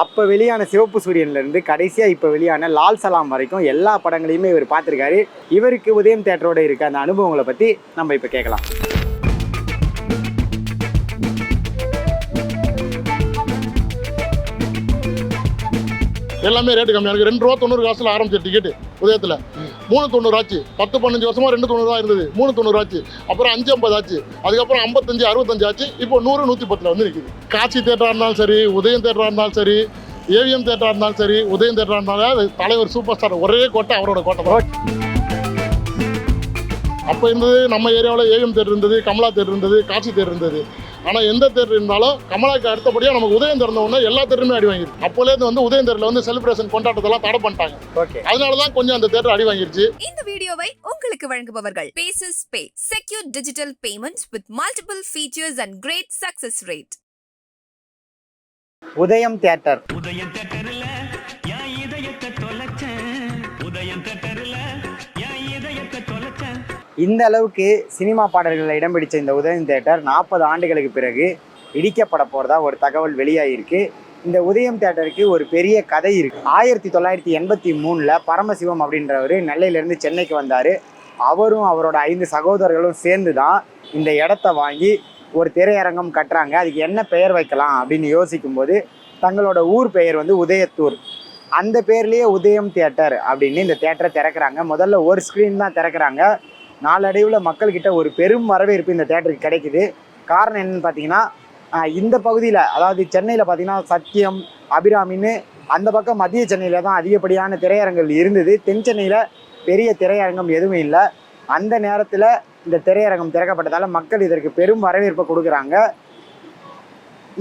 அப்போ வெளியான சிவப்பு சூரியன்லேருந்து கடைசியாக இப்போ வெளியான லால் சலாம் வரைக்கும் எல்லா படங்களையுமே இவர் பார்த்துருக்காரு. இவருக்கு உதயம் தியேட்டரோட இருக்க அந்த அனுபவங்களை பற்றி நம்ம இப்போ கேட்கலாம். எல்லாமே ரேட்டு கம்மியாக இருக்குது. 2 ரூபா 90 காசுல ஆரம்பிச்ச டிக்கெட்டு உதயத்தில் 3.90 ஆச்சு. 10-15 வருஷமா 2.90 தான் இருந்தது. 3.90 ஆச்சு. அப்புறம் 5.50 ஆச்சு. அதுக்கப்புறம் 55 65 ஆச்சு. இப்போ 100 110 வந்து நிற்குது. காட்சி தேட்டராக இருந்தாலும் சரி, உதயம் தேட்டராக இருந்தாலும் சரி, ஏவிஎம் தேட்டராக இருந்தாலும் சரி, உதயம் தேட்டராக இருந்தாலும் தலைவர் சூப்பர் ஸ்டார் ஒரே கோட்டை அவரோட கோட்டை தான். அப்போ இருந்தது நம்ம ஏரியாவில் ஏவிஎம் தேட்டர் இருந்தது, கமலா தேட்டர் இருந்தது, காட்சி தேட்டர் இருந்தது. ஆனால் எந்த தேட்டர் இருந்தாலும் கமலாவுக்கு அடுத்தபடியாக நமக்கு உதயம் திறந்த உடனே எல்லா தேட்டருமே அடி வாங்கிருக்கு. அப்போலேருந்து வந்து உதயம் தேட்டரில் வந்து செலிப்ரேஷன் கொண்டாட்டத்தெல்லாம் தடை பண்ணிட்டாங்க. அதனால தான் கொஞ்சம் அந்த தேட்டர் அடி வாங்கிருச்சு. இந்த வீடியோவை உங்களுக்கு வழங்குபவர்கள் Paces Pay, secure digital payments with multiple features and great success rate. Udhayam theatre இந்த அளவுக்கு சினிமா பாடல்களில் இடம் பிடிச்ச இந்த உதயம் தியேட்டர் 40 ஆண்டுகளுக்கு பிறகு இடிக்கப்பட போகிறதா ஒரு தகவல் வெளியாகிருக்கு. இந்த உதயம் தியேட்டருக்கு ஒரு பெரிய கதை இருக்குது. 1983 பரமசிவம் அப்படின்றவர் நெல்லையிலேருந்து சென்னைக்கு வந்தார். அவரும் அவரோட 5 சகோதரர்களும் சேர்ந்து தான் இந்த இடத்த வாங்கி ஒரு திரையரங்கம் கட்டுறாங்க. அதுக்கு என்ன பெயர் வைக்கலாம் அப்படின்னு யோசிக்கும்போது தங்களோட ஊர் பெயர் வந்து உதயத்தூர். அந்த பேர்லேயே உதயம் தியேட்டர் அப்படின்னு இந்த தியேட்டரை திறக்கிறாங்க. முதல்ல ஒரு ஸ்க்ரீன் தான் திறக்கிறாங்க. நாளடைவில் மக்கள்கிட்ட ஒரு பெரும் வரவேற்பு இந்த தேட்டருக்கு கிடைக்குது. காரணம் என்னன்னு பார்த்தீங்கன்னா, இந்த பகுதியில் அதாவது சென்னையில் பார்த்தீங்கன்னா சத்தியம், அபிராமின்னு அந்த பக்கம் மத்திய சென்னையில் தான் அதிகப்படியான திரையரங்குகள் இருந்தது. தென் சென்னையில் பெரிய திரையரங்கம் எதுவும் இல்லை. அந்த நேரத்தில் இந்த திரையரங்கம் திறக்கப்பட்டதால் மக்கள் இதற்கு பெரும் வரவேற்பை கொடுக்குறாங்க.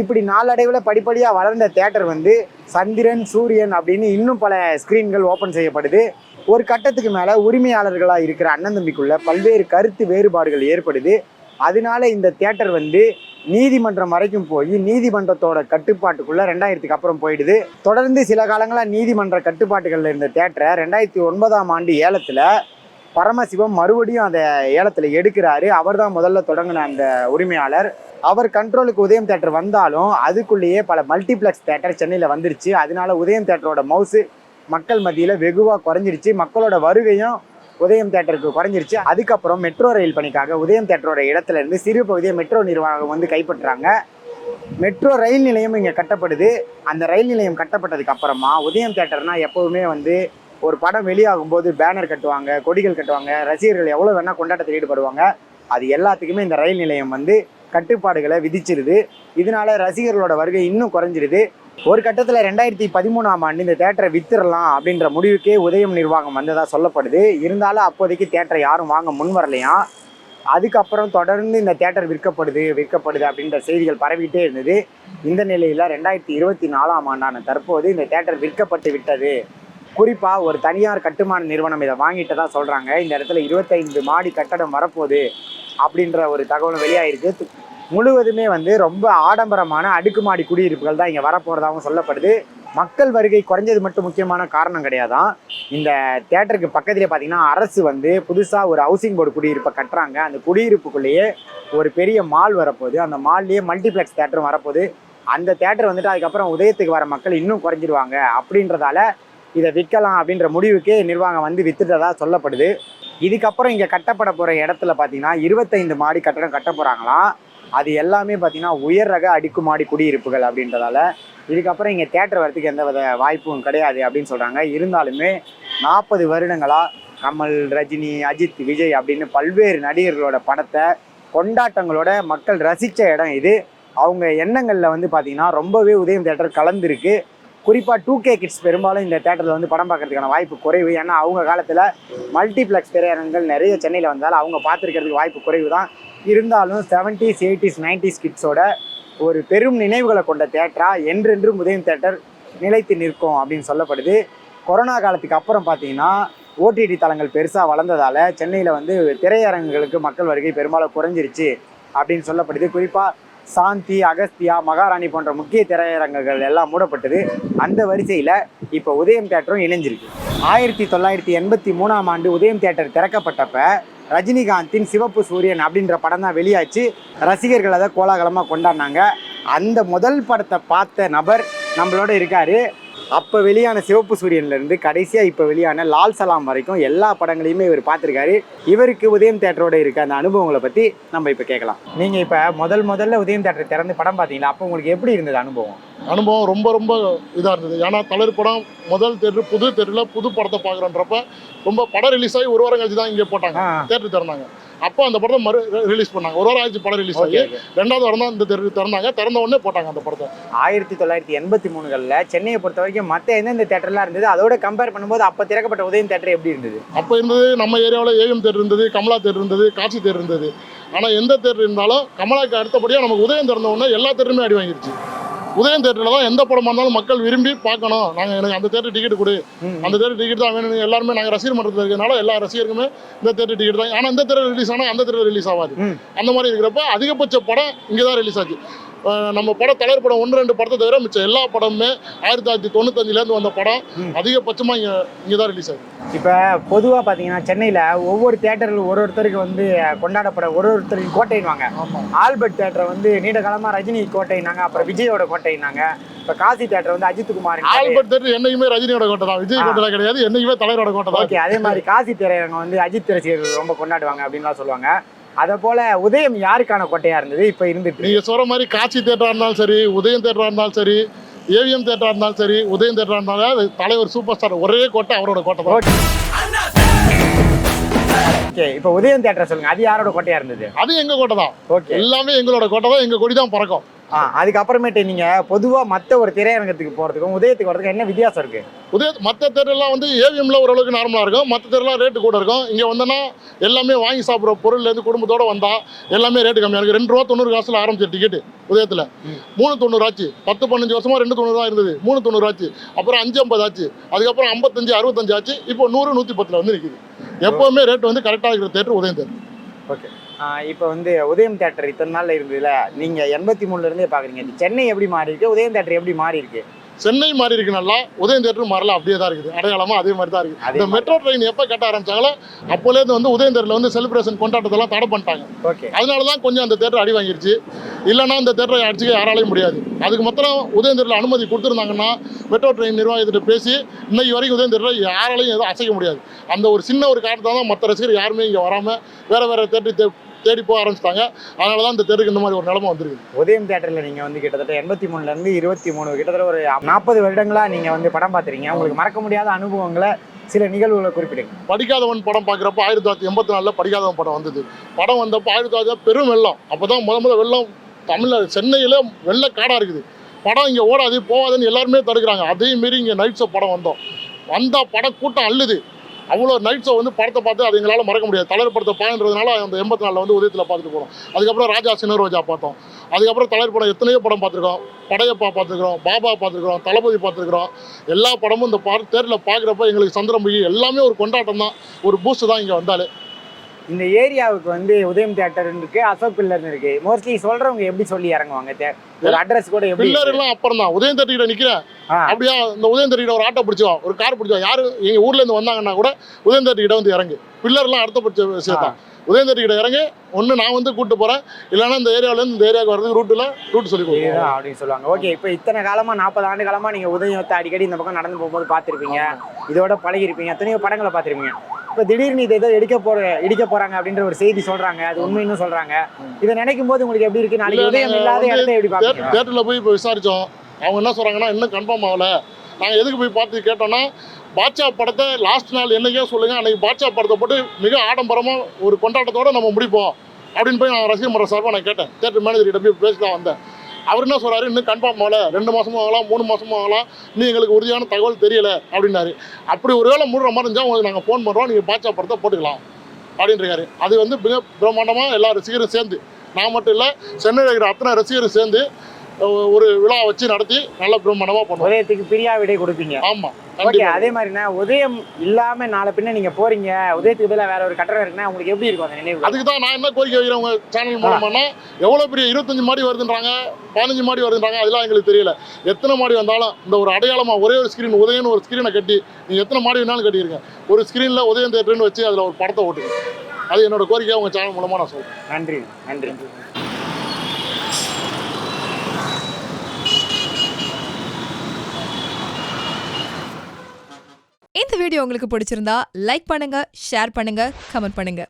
இப்படி நாளடைவில் படிப்படியாக வளர்ந்த தேட்டர் வந்து சந்திரன், சூரியன் அப்படின்னு இன்னும் பல ஸ்க்ரீன்கள் ஓப்பன் செய்யப்படுது. ஒரு கட்டத்துக்கு மேலே உரிமையாளர்களாக இருக்கிற அண்ணன் தம்பிக்குள்ள பல்வேறு கருத்து வேறுபாடுகள் ஏற்படுது. அதனால இந்த தேட்டர் வந்து நீதிமன்றம் வரைக்கும் போய் நீதிமன்றத்தோட கட்டுப்பாட்டுக்குள்ளே 2000க்கு அப்புறம் போயிடுது. தொடர்ந்து சில காலங்களாக நீதிமன்ற கட்டுப்பாட்டுகளில் இருந்த தேட்டரை 2009ஆம் ஆண்டு ஏலத்தில் பரமசிவம் மறுபடியும் அந்த ஏலத்தில் எடுக்கிறாரு. அவர் தான் முதல்ல தொடங்கின அந்த உரிமையாளர். அவர் கண்ட்ரோலுக்கு உதயம் தேட்டர் வந்தாலும் அதுக்குள்ளேயே பல மல்டிப்ளெக்ஸ் தேட்டர் சென்னையில் வந்துருச்சு. அதனால உதயம் தேட்டரோட மவுசு மக்கள் மத்தியில் வெகுவாக குறைஞ்சிருச்சு. மக்களோட வருகையும் உதயம் தேட்டருக்கு குறைஞ்சிருச்சு. அதுக்கப்புறம் மெட்ரோ ரயில் பணிக்காக உதயம் தேட்டரோட இடத்துல இருந்து சிறு பகுதியை மெட்ரோ நிர்வாகம் வந்து கைப்பற்றுறாங்க. மெட்ரோ ரயில் நிலையம் இங்கே கட்டப்படுது. அந்த ரயில் நிலையம் கட்டப்பட்டதுக்கு அப்புறமா உதயம் தேட்டர்னா எப்போவுமே வந்து ஒரு படம் வெளியாகும் போது பேனர் கட்டுவாங்க, கொடிகள் கட்டுவாங்க, ரசிகர்கள் எவ்வளோ வேணால் கொண்டாட்டத்தில் ஈடுபடுவாங்க. அது எல்லாத்துக்குமே இந்த ரயில் நிலையம் வந்து கட்டுப்பாடுகளை விதிச்சிருது. இதனால ரசிகர்களோட வருகை இன்னும் குறைஞ்சிருது. ஒரு கட்டத்தில் 2013ஆம் ஆண்டு இந்த தேட்டரை வித்துடலாம் அப்படின்ற முடிவுக்கே உதயம் நிர்வாகம் வந்ததாக சொல்லப்படுது. இருந்தாலும் அப்போதைக்கு தேட்டரை யாரும் வாங்க முன் வரலையாம். அதுக்கப்புறம் தொடர்ந்து இந்த தேட்டர் விற்கப்படுது அப்படின்ற செய்திகள் பரவிட்டே இருந்தது. இந்த நிலையில் 2024ஆம் ஆண்டான தற்போது இந்த தேட்டர் விற்கப்பட்டு விட்டது. குறிப்பாக ஒரு தனியார் கட்டுமான நிறுவனம் இதை வாங்கிட்டு தான் சொல்கிறாங்க. இந்த இடத்துல 25 மாடி கட்டடம் வரப்போகுது அப்படின்ற ஒரு தகவலும் வெளியாகிருக்கு. முழுவதுமே வந்து ரொம்ப ஆடம்பரமான அடுக்குமாடி குடியிருப்புகள் தான் இங்கே வரப்போகிறதாகவும் சொல்லப்படுது. மக்கள் வருகை குறைஞ்சது மட்டும் முக்கியமான காரணம் கிடையாதான். இந்த தேட்டருக்கு பக்கத்திலே பார்த்தீங்கன்னா அரசு வந்து புதுசாக ஒரு ஹவுசிங் போர்டு குடியிருப்பை கட்டுறாங்க. அந்த குடியிருப்புக்குள்ளேயே ஒரு பெரிய மால் வரப்போகுது. அந்த மால்லேயே மல்டிப்ளெக்ஸ் தேட்டரும் வரப்போகுது. அந்த தேட்டர் வந்துட்டு அதுக்கப்புறம் உதயத்துக்கு வர மக்கள் இன்னும் குறைஞ்சிருவாங்க. அப்படின்றதால இதை விற்கலாம் அப்படின்ற முடிவுக்கே நிர்வாகம் வந்து வித்துட்டதா சொல்லப்படுது. இதுக்கப்புறம் இங்கே கட்டப்பட போகிற இடத்துல பார்த்தீங்கன்னா 25 மாடி கட்டடம் கட்ட போகிறாங்களாம். அது எல்லாமே பார்த்தீங்கன்னா உயர் ரக அடுக்குமாடி குடியிருப்புகள் அப்படின்றதால இதுக்கப்புறம் இங்கே தேட்டர் வரத்துக்கு எந்த வித வாய்ப்பும் கிடையாது அப்படின்னு சொல்கிறாங்க. இருந்தாலுமே 40 வருடங்களாக கமல், ரஜினி, அஜித், விஜய் அப்படின்னு பல்வேறு நடிகர்களோட படத்தை கொண்டாட்டங்களோட மக்கள் ரசித்த இடம் இது. அவங்க எண்ணங்களில் வந்து பார்த்திங்கன்னா ரொம்பவே உதயம் தேட்டர் கலந்துருக்கு. குறிப்பாக 2K கிட்ஸ் பெரும்பாலும் இந்த தேட்டரில் வந்து படம் பார்க்கறதுக்கான வாய்ப்பு குறைவு. ஏன்னா அவங்க காலத்தில் மல்டிப்ளெக்ஸ் திரையரங்குகள் நிறைய சென்னையில் வந்தாலும் அவங்க பார்த்துருக்கிறதுக்கு வாய்ப்பு குறைவு தான். இருந்தாலும் 70s, 80s, 90s கிட்ஸோட ஒரு பெரும் நினைவுகளை கொண்ட தேட்டராக என்றென்றும் உதயம் தேட்டர் நிலைத்து நிற்கும் அப்படின்னு சொல்லப்படுது. கொரோனா காலத்துக்கு அப்புறம் பார்த்தீங்கன்னா ஓடிடி தளங்கள் பெருசாக வளர்ந்ததால் சென்னையில் வந்து திரையரங்குகளுக்கு மக்கள் வருகை பெரும்பாலும் குறைஞ்சிருச்சு அப்படின்னு சொல்லப்படுது. குறிப்பாக சாந்தி, அகஸ்தியா, மகாராணி போன்ற முக்கிய திரையரங்குகள் எல்லாம் மூடப்பட்டது. அந்த வரிசையில் இப்போ உதயம் தேட்டரும் இணைஞ்சிருக்கு. 1983ஆம் ஆண்டு உதயம் தேட்டர் திறக்கப்பட்டப்ப ரஜினிகாந்தின் சிவப்பு சூரியன் அப்படின்ற படம் தான் வெளியாச்சு. ரசிகர்கள் அதை கோலாகலமாக கொண்டாடினாங்க. அந்த முதல் படத்தை பார்த்த நபர் நம்மளோட இருக்காரு. அப்போ வெளியான சிவப்பு சூரியன்லேருந்து கடைசியாக இப்போ வெளியான லால் சலாம் வரைக்கும் எல்லா படங்களையுமே இவர் பார்த்துருக்காரு. இவருக்கு உதயம் தேட்டரோட இருக்க அந்த அனுபவங்களை பற்றி நம்ம இப்போ கேட்கலாம். நீங்கள் இப்போ முதல்ல உதயம் தேட்டரை திறந்து படம் பார்த்தீங்களா? அப்போ உங்களுக்கு எப்படி இருந்தது அனுபவம்? அனுபவம் ரொம்ப ரொம்ப இதாக இருந்தது. ஏன்னா தளர் படம் முதல் தேட்டர் புது தேட்டரில் புது படத்தை பார்க்குறன்றப்ப ரொம்ப படம் ரிலீஸ் ஆகி ஒரு வாரம் கழிச்சு தான் இங்கே போட்டாங்க, தேட்டர் திறந்தாங்க. அப்போ அந்த படத்தை ரிலீஸ் பண்ணாங்க. ஒரு வாரம் ஆயிடுச்சு படம் ரிலீஸ் ஆகி, 2வது வாரம் தான் இந்த தேட்டர் திறந்தாங்க. திறந்த உடனே போட்டாங்க அந்த படத்தை. 1983 சென்னையை பொறுத்த வரைக்கும் மற்ற எந்தெந்த தேட்டர்லாம் இருந்தது அதோட கம்பேர் பண்ணும்போது அப்போ திறக்கப்பட்ட உதயம் தேட்டர் எப்படி இருந்தது? அப்போ இருந்தது நம்ம ஏரியாவில் ஏஎம் தேட்டர் இருந்தது, கமலா தேட்டர் இருந்தது, காட்சி தேட்டர் இருந்தது. ஆனால் எந்த தேட்டர் இருந்தாலும் கமலாக்கு அடுத்தபடியாக நமக்கு உதயம் திறந்த உடனே எல்லா தேட்டருமே அடி வாங்கிருச்சு. உதயம் தேட்டரில் தான் எந்த படமாக இருந்தாலும் மக்கள் விரும்பி பார்க்கணும். நாங்கள் எனக்கு அந்த தேட்டர் டிக்கெட் கொடு, அந்த தேட்டர் டிக்கெட் தான் வேணும். எல்லாருமே நாங்கள் ரசிகர் மன்றத்தில் இருக்கிறதுனால எல்லா ரசிகருக்குமே இந்த தேட்டர் டிக்கெட் தான். ஆனால் இந்த தேட்டர் ரிலீஸ் ஆனால் அந்த தேட்டர் ரிலீஸ் ஆகாது. அந்த மாதிரி இருக்கிறப்ப அதிகபட்ச படம் இங்கே தான் ரிலீஸ் ஆச்சு. நம்ம படம் தலைவர் படம் 1-2 படத்தை தவிர மிச்சம் எல்லா படமுமே 1995 வந்த படம் அதிகபட்சமாக இங்கே தான் ரிலீஸ் ஆகுது. இப்போ பொதுவாக பார்த்தீங்கன்னா சென்னையில் ஒவ்வொரு தேட்டரில் ஒருத்தருக்கு வந்து கொண்டாடப்பட ஒருத்தருக்கு கோட்டைன்வாங்க. ஆல்பர்ட் தேட்டரை வந்து நீண்ட காலமாக ரஜினி கோட்டைனாங்க, அப்புறம் விஜயோட கோட்டைனாங்க. இப்போ காசி தேட்டர் வந்து அஜித் குமார். ஆல்பர்ட் தேட்டர் என்னைக்குமே ரஜினியோட கோட்டை தான், விஜய் கோட்டை கிடையாது. என்னைக்குமே தலைவரோட கோட்டை தான். ஓகே, அதே மாதிரி காசி திரையரங்க வந்து அஜித் ரசிகர்கள் ரொம்ப கொண்டாடுவாங்க அப்படின்லாம் சொல்லுவாங்க. அதை போல உதயம் யாருக்கான கோட்டையா இருந்தது இப்போ இருந்துட்டு? நீங்க சொல்ற மாதிரி காட்சி தேட்டரா இருந்தாலும் சரி, உதயம் தேட்டரா இருந்தாலும் சரி, ஏவிஎம் தேட்டரா இருந்தாலும் சரி, உதயம் தேட்டரா இருந்தாலும் தலைவர் சூப்பர் ஸ்டார் ஒரே கோட்டை அவரோட கோட்டை தான். ஓகே, இப்போ உதயம் தேட்டர் சொல்லுங்க, அது யாரோட கோட்டையா இருந்தது? அது எங்க கோட்டை தான். ஓகே, எல்லாமே எங்களோட கோட்டை தான். எங்க கொடி தான் பறக்கும். அதுக்கப்புறமேட்டு நீங்க பொதுவா மற்ற ஒரு திரையரங்கத்துக்கு போறதுக்கும் உதயத்துக்கு வரதுக்கும் என்ன வித்தியாசம் இருக்கு? மற்ற தேட்டர்லாம் வந்து ஏவிஎம்ல ஓரளவுக்கு நார்மலா இருக்கும், மற்ற தேட்டர்லாம் ரேட்டு கூட இருக்கும். இங்க வந்தோன்னா எல்லாமே வாங்கி சாப்பிட்ற பொருள்லேருந்து குடும்பத்தோட வந்தா எல்லாமே ரேட்டு கம்மியாக இருக்கு. ₹2.90 ஆரம்பிச்ச டிக்கெட் உதயத்தில் 3.90 ஆச்சு. 10-15 வருஷமா 2.90 தான் இருந்தது, 3.90 ஆச்சு. அப்புறம் 5.50 ஆச்சு. அதுக்கப்புறம் 55, 65 ஆச்சு. இப்போ 100, 110 வந்து நிற்குது. எப்பவுமே ரேட் வந்து கரெக்டாக இருக்கிற தேட்டர் உதயம் தேட்டர். ஓகே, இப்போ வந்து உதயம் தேட்டர் இத்தனை நாள்ல இருந்ததுல நீங்க 83 இருந்தே பாக்குறீங்க. சென்னை எப்படி மாறி இருக்கு, உதயம் தேட்டர் எப்படி மாறி இருக்கு? சென்னை மாறி இருக்கு நல்லா, உதயம் தேட்டர் மாறல, அப்படியே தான் இருக்குது. அடையாளமா அதே மாதிரி தான் இருக்குது. இந்த மெட்ரோ ட்ரெயின் எப்போ கட்ட ஆரம்பிச்சாங்களோ அப்போலேருந்து வந்து உதயம் தேட்டரில் வந்து செலிப்ரேஷன் கொண்டாட்டத்தெல்லாம் தடை பண்ணிட்டாங்க. ஓகே, அதனால தான் கொஞ்சம் அந்த தேட்டர் அடி வாங்கிருச்சு. இல்லைன்னா இந்த தேட்டரை அடிச்சுக்க யாராலையும் முடியாது. அதுக்கு மொத்தம் உதயம் தேட்டரில் அனுமதி கொடுத்துருந்தாங்கன்னா மெட்ரோ ட்ரெயின் நிர்வாகத்திட்ட பேசி இன்னைக்கு வரைக்கும் உதயம் தேட்டரில் யாராலையும் எதுவும் அசைக்க முடியாது. அந்த ஒரு சின்ன ஒரு காரணத்தை தான் மற்ற ரசிகர் யாருமே இங்கே வராமல் வேறு தேட்டர் தேடி போக ஆரம்பிச்சிட்டாங்க. அதனால தான் இந்த தேட்டருக்கு இந்த மாதிரி ஒரு நிலைமை வந்துருக்கு. உதயம் தேட்டரில் நீங்கள் வந்து கிட்டத்தட்ட 83 23 கிட்டத்தட்ட ஒரு 40 வருடங்களாக நீங்கள் வந்து படம் பார்த்துருக்கீங்க. உங்களுக்கு மறக்க முடியாத அனுபவங்களை சில நிகழ்வுகளை குறிப்பிடுங்க. படிக்காதவன் படம் பார்க்குறப்ப 1984 படிக்காதவன் படம் வந்தது. படம் வந்தப்போ 1900 பெரும் வெள்ளம். அப்போ தான் முதல்ல வெள்ளம் தமிழில் சென்னையில் வெள்ள காடாக இருக்குது. படம் இங்கே ஓடாது போகாதுன்னு எல்லாருமே தடுக்கிறாங்க. அதையும் மீறி இங்கே நைட் ஷோ படம் வந்தால் படம் கூட்டம் அள்ளுது. அவ்வளோ நைட் ஷோ வந்து படத்தை பார்த்து அது எங்களால் மறக்க முடியாது. தலைவர் படத்தை பாயன்றதுனால அந்த 84 வந்து உதயத்தில் பார்த்துட்டு போகிறோம். அதுக்கப்புறம் ராஜா சின்னரோஜா பார்த்தோம். அதுக்கப்புறம் தலைவர் படம் எத்தனையோ படம் பார்த்துருக்கோம். படையப்பா பார்த்துருக்குறோம், பாபா பார்த்துருக்குறோம், தளபதி பார்த்துருக்குறோம். எல்லா படமும் இந்த தேட்டரில் பார்க்குறப்ப எங்களுக்கு சந்திரமுகி எல்லாமே ஒரு கொண்டாட்டம் தான், ஒரு பூஸ்ட் தான் இங்கே வந்தாலே. இந்த ஏரியாவுக்கு வந்து உதயம் தேட்டர் இருக்கு, அசோக் பில்லர்னு இருக்கு. மோஸ்ட்லி சொல்றவங்க எப்படி சொல்லி இறங்குவாங்க? ஒரு அட்ரஸ் கூட எப்படி? பில்லர் எல்லாம் அப்புறம் தான். உதயம் தேட்டர்கிட்ட நிற்கிறேன் அப்படியா, இந்த உதயம் தேட்டர்கிட்ட ஒரு ஆட்டோ பிடிச்சோம், ஒரு கார் பிடிச்சோம், யாரு எங்கள் ஊர்லேருந்து வந்தாங்கன்னா கூட உதயம் தேட்டர்கிட்ட வந்து இறங்கு. பில்லர்லாம் அடுத்த பட்ச விஷயம் தான். உதயம் தேட்டர்கிட்ட இறங்கி ஒன்று நான் வந்து கூப்பிட்டு போகிறேன், இல்லைன்னா இந்த ஏரியாவிலேருந்து இந்த ஏரியாவுக்கு வரதுக்கு ரூட் சொல்லி கொடுக்குறேன் அப்படின்னு சொல்லுவாங்க. ஓகே, இப்போ இத்தனை காலமாக 40 ஆண்டு காலமாக நீங்கள் உதயத்தை அடிக்கடி இந்த பக்கம் நடந்து போகும்போது பார்த்துருப்பீங்க, இதோட பழகிருப்பீங்க, எத்தனையோ படங்களை பார்த்துருப்பீங்க. இப்போ திடீர்னு இதை ஏதோ இடிக்க போறாங்க அப்படின்ற ஒரு செய்தி சொல்றாங்க, அது உண்மைன்னு சொல்றாங்க. இதை நினைக்கும் போது உங்களுக்கு எப்படி இருக்கு? நாளைக்கு உதயம் இல்லாத இடத்த எப்படி பார்ப்பீங்க? தேட்டரில் போய் இப்போ விசாரிச்சோம். அவங்க என்ன சொல்றாங்கன்னா இன்னும் கன்ஃபார்ம் ஆகல. நாங்கள் எதுக்கு போய் பார்த்து கேட்டோம்னா, பாட்ஷா படத்தை லாஸ்ட் நாள் என்னைக்கே சொல்லுங்க, அன்னைக்கு பாட்ஷா படத்தை போட்டு மிக ஆடம்பரமாக ஒரு கொண்டாட்டத்தோட நம்ம முடிப்போம் அப்படின்னு போய் நான் ரசிகர் மன்ற சார்பாக நான் கேட்டேன். தேட்டர் மேனேஜர்கிட்ட போய் பேசி தான் வந்தேன். அவர் என்ன சொல்கிறாரு, இன்னும் கன்ஃபார்ம் ஆகல, 2 மாதமும் ஆகலாம், 3 மாதமும் ஆகலாம், இன்னும் எங்களுக்கு உறுதியான தகவல் தெரியல அப்படின்னாரு. அப்படி ஒரு வேளை மூடுற மாதிரி இருந்தால் உங்களுக்கு நாங்கள் ஃபோன் பண்ணுறோம், நீங்கள் பாட்ஷா படத்தை போட்டுக்கலாம் அப்படின்றாரு. அது வந்து மிக பிரம்மாண்டமாக எல்லா ரசிகரும் சேர்ந்து, நான் மட்டும் இல்லை சென்னையில் இருக்கிற அத்தனை ரசிகரும் சேர்ந்து ஒரு விழா வச்சு நடத்தி நல்ல பிரம்மாண்டமாக பண்ணுவோம். உதயத்துக்கு பிரியா விடை கொடுப்பீங்க. ஆமாம், ஓகே. அதே மாதிரினா உதயம் இல்லாமல் நாளை பின்ன நீங்கள் போகிறீங்க, உதயத்துக்கு பதிலாக வேற ஒரு கட்டடம் இருக்குன்னா உங்களுக்கு எப்படி இருக்கும் அந்த நினைவு? அதுக்கு தான் நான் என்ன கோரிக்கை வைக்கிறேன் உங்கள் சேனல் மூலமானா, எவ்வளோ பெரிய 25 மாடி வருதுன்றாங்க, 15 மாடி வருதுன்றாங்க, அதெல்லாம் எங்களுக்கு தெரியல. எத்தனை மாடி வந்தாலும் இந்த ஒரு அடையாளமாக ஒரே ஒரு ஸ்க்ரீன் உதயம்னு ஒரு ஸ்க்ரீனை கட்டி நீங்கள் எத்தனை மாடி வேணாலும் கட்டியிருங்க, ஒரு ஸ்க்ரீனில் உதயம் தேட்டர்னு வச்சு அதில் ஒரு படத்தை ஓட்டுங்க. அது என்னோட கோரிக்கையாக உங்கள் சேனல் மூலமாக நான் சொல்கிறேன். நன்றி நன்றி. இந்த வீடியோ உங்களுக்கு பிடிச்சிருந்தா லைக் பண்ணுங்க, ஷேர் பண்ணுங்க, கமெண்ட் பண்ணுங்க.